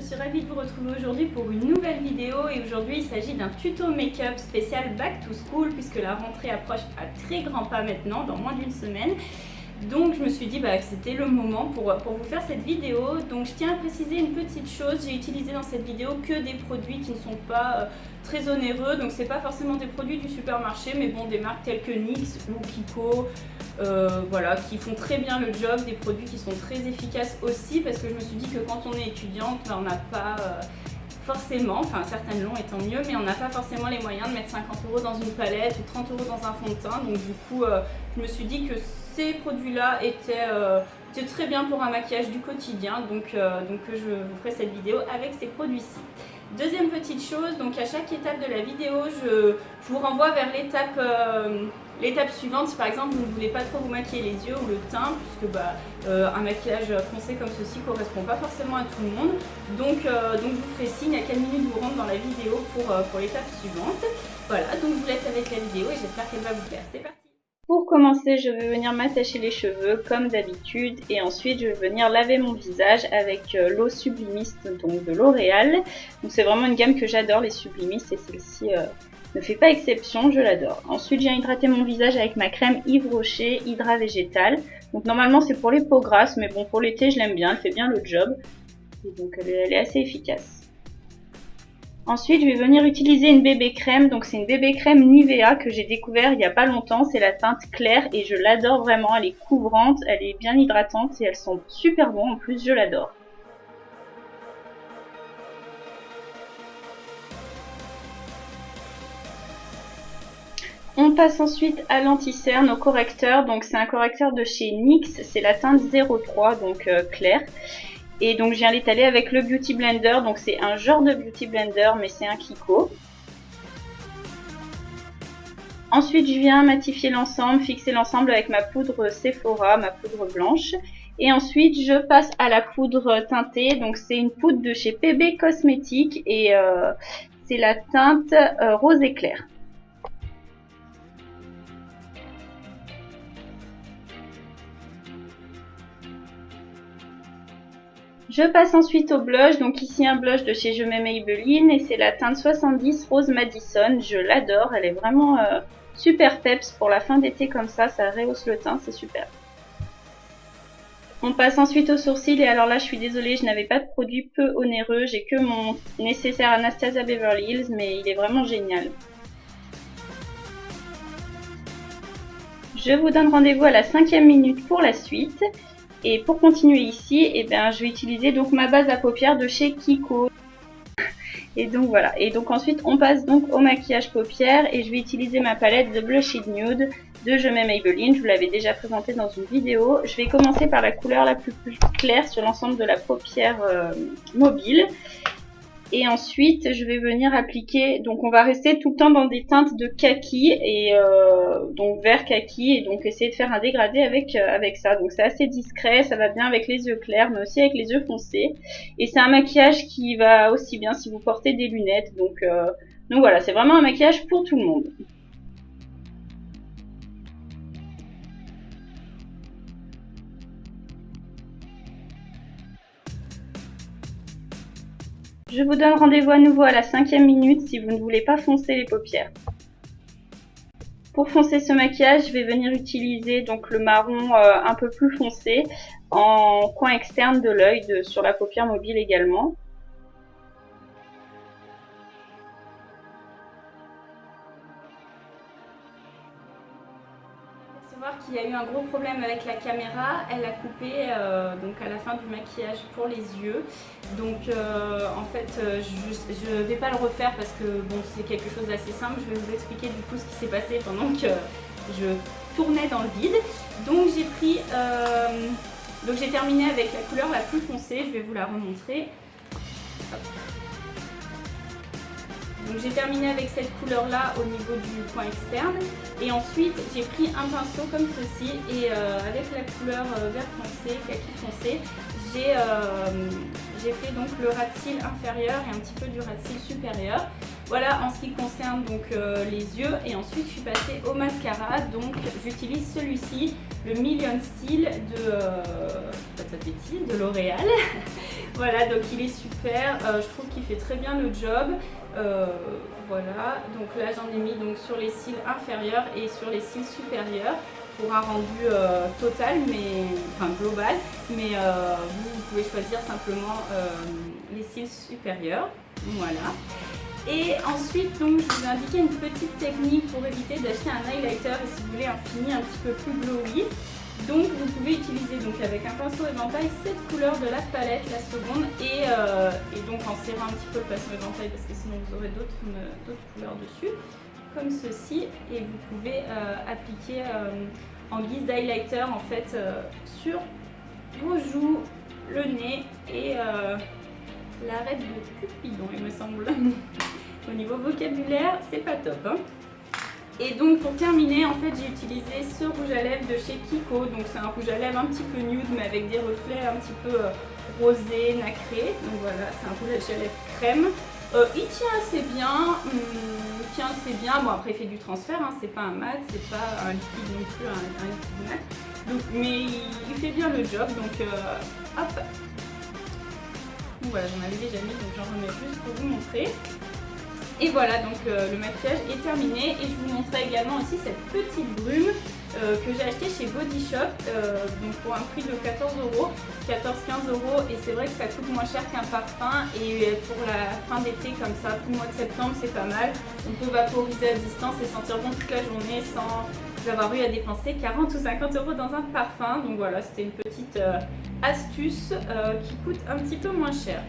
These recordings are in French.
suis ravie de vous retrouver aujourd'hui pour une nouvelle vidéo et aujourd'hui il s'agit d'un tuto make-up spécial Back to School puisque la rentrée approche à très grands pas maintenant, dans moins d'une semaine. Donc je me suis dit que c'était le moment pour vous faire cette vidéo. Donc je tiens à préciser une petite chose, j'ai utilisé dans cette vidéo que des produits qui ne sont pas très onéreux. Donc c'est pas forcément des produits du supermarché, mais bon, des marques telles que NYX ou Kiko, voilà, qui font très bien le job, des produits qui sont très efficaces aussi, parce que je me suis dit que quand on est étudiante, on n'a pas forcément, enfin certaines l'ont et tant mieux, mais on n'a pas forcément les moyens de mettre 50 € dans une palette ou 30 € dans un fond de teint. Donc du coup, je me suis dit que ces produits-là étaient très bien pour un maquillage du quotidien, donc je vous ferai cette vidéo avec ces produits-ci. Deuxième petite chose, donc à chaque étape de la vidéo, je vous renvoie vers l'étape suivante. Si par exemple vous ne voulez pas trop vous maquiller les yeux ou le teint, puisque un maquillage foncé comme ceci ne correspond pas forcément à tout le monde, donc je vous ferai signe à quelle minute vous rentre dans la vidéo pour l'étape suivante. Voilà, donc je vous laisse avec la vidéo et j'espère qu'elle va vous plaire. C'est parti! Pour commencer, je vais venir m'attacher les cheveux comme d'habitude et ensuite je vais venir laver mon visage avec l'eau sublimiste donc de L'Oréal. Donc c'est vraiment une gamme que j'adore, les sublimistes, et celle-ci ne fait pas exception, je l'adore. Ensuite j'ai hydraté mon visage avec ma crème Yves Rocher Hydra Végétal. Donc normalement c'est pour les peaux grasses, mais bon, pour l'été je l'aime bien, elle fait bien le job. Et donc elle est assez efficace. Ensuite, je vais venir utiliser une bébé crème. Donc c'est une bébé crème Nivea que j'ai découvert il n'y a pas longtemps. C'est la teinte claire et je l'adore vraiment. Elle est couvrante, elle est bien hydratante et elle sent super bon. En plus, je l'adore. On passe ensuite à l'anti-cerne, au correcteur. Donc c'est un correcteur de chez NYX. C'est la teinte 03, donc claire. Et donc je viens l'étaler avec le Beauty Blender, donc c'est un genre de Beauty Blender mais c'est un Kiko. Ensuite je viens matifier l'ensemble, fixer l'ensemble avec ma poudre Sephora, ma poudre blanche. Et ensuite je passe à la poudre teintée, donc c'est une poudre de chez PB Cosmetics et c'est la teinte rose éclair. Je passe ensuite au blush, donc ici un blush de chez Je m'aime Maybelline et c'est la teinte 70 Rose Madison. Je l'adore, elle est vraiment super peps pour la fin d'été comme ça rehausse le teint, c'est super. On passe ensuite aux sourcils et alors là je suis désolée, je n'avais pas de produit peu onéreux, j'ai que mon nécessaire Anastasia Beverly Hills mais il est vraiment génial. Je vous donne rendez-vous à la 5e minute pour la suite. Et pour continuer ici, je vais utiliser donc ma base à paupières de chez Kiko. Et donc voilà. Et donc ensuite on passe donc au maquillage paupières et je vais utiliser ma palette The Blush It Nude de Je m'aime Maybelline. Je vous l'avais déjà présenté dans une vidéo. Je vais commencer par la couleur la plus claire sur l'ensemble de la paupière mobile. Et ensuite, je vais venir appliquer, donc on va rester tout le temps dans des teintes de kaki, et donc vert kaki, et donc essayer de faire un dégradé avec ça. Donc c'est assez discret, ça va bien avec les yeux clairs, mais aussi avec les yeux foncés. Et c'est un maquillage qui va aussi bien si vous portez des lunettes. Donc voilà, c'est vraiment un maquillage pour tout le monde. Je vous donne rendez-vous à nouveau à la 5e minute si vous ne voulez pas foncer les paupières. Pour foncer ce maquillage, je vais venir utiliser donc le marron un peu plus foncé en coin externe de l'œil, sur la paupière mobile également. Qu'il y a eu un gros problème avec la caméra, elle a coupé donc à la fin du maquillage pour les yeux. Donc en fait je ne vais pas le refaire parce que bon, c'est quelque chose d'assez simple. Je vais vous expliquer du coup ce qui s'est passé pendant que je tournais dans le vide. Donc j'ai terminé avec la couleur la plus foncée, je vais vous la remontrer. Hop. Donc j'ai terminé avec cette couleur là au niveau du coin externe et ensuite j'ai pris un pinceau comme ceci et avec la couleur vert foncé, kaki foncé, j'ai fait donc le ras de cils inférieur et un petit peu du ras de cils supérieur. Voilà en ce qui concerne donc les yeux, et ensuite je suis passée au mascara. Donc j'utilise celui-ci, le Million Style de L'Oréal. Voilà, donc il est super, je trouve qu'il fait très bien le job. Voilà, donc là j'en ai mis donc sur les cils inférieurs et sur les cils supérieurs pour un rendu total, enfin global, mais vous pouvez choisir simplement les cils supérieurs. Voilà. Et ensuite, donc, je vous ai indiqué une petite technique pour éviter d'acheter un highlighter et si vous voulez un fini un petit peu plus glowy. Donc vous pouvez utiliser donc, avec un pinceau éventail cette couleur de la palette, la seconde, et donc en serrant un petit peu le pinceau éventail parce que sinon vous aurez d'autres couleurs dessus, comme ceci, et vous pouvez appliquer en guise d'highlighter en fait sur vos joues, le nez et l'arête de Cupidon, il me semble. Au niveau vocabulaire, c'est pas top. Hein. Et donc pour terminer, en fait, j'ai utilisé ce rouge à lèvres de chez Kiko. Donc c'est un rouge à lèvres un petit peu nude, mais avec des reflets un petit peu rosés, nacrés. Donc voilà, c'est un rouge à lèvres crème. Il tient assez bien. Bon, après, il fait du transfert. Hein, c'est pas un mat, c'est pas un liquide non plus, un liquide mat. Donc, mais il fait bien le job. Donc hop. Donc voilà, j'en avais déjà mis, donc j'en remets juste pour vous montrer. Et voilà, donc le maquillage est terminé. Et je vous montrerai également aussi cette petite brume que j'ai achetée chez Body Shop, donc pour un prix de 14 €, 14-15 €. Et c'est vrai que ça coûte moins cher qu'un parfum. Et pour la fin d'été comme ça, tout le mois de septembre, c'est pas mal. On peut vaporiser à distance et sentir bon toute la journée sans avoir eu à dépenser 40 ou 50 € dans un parfum. Donc voilà, c'était une petite astuce qui coûte un petit peu moins cher.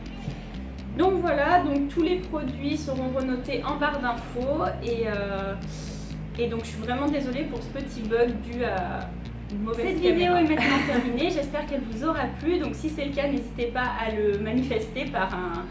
Donc voilà, donc tous les produits seront renotés en barre d'infos et donc je suis vraiment désolée pour ce petit bug dû à une mauvaise caméra. Cette vidéo est maintenant terminée, j'espère qu'elle vous aura plu. Donc si c'est le cas, n'hésitez pas à le manifester par un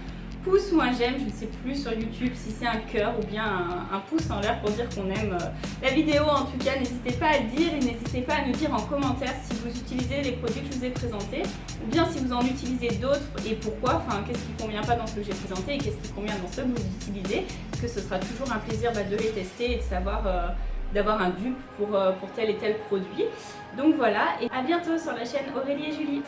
pouce ou un j'aime, je ne sais plus sur YouTube si c'est un cœur ou bien un pouce en l'air pour dire qu'on aime la vidéo. En tout cas, n'hésitez pas à le dire et n'hésitez pas à nous dire en commentaire si vous utilisez les produits que je vous ai présentés ou bien si vous en utilisez d'autres et pourquoi, enfin qu'est-ce qui ne convient pas dans ce que j'ai présenté et qu'est-ce qui convient dans ceux que vous utilisez, parce que ce sera toujours un plaisir de les tester et de savoir d'avoir un dupe pour tel et tel produit. Donc voilà, et à bientôt sur la chaîne Aurélie et Julie.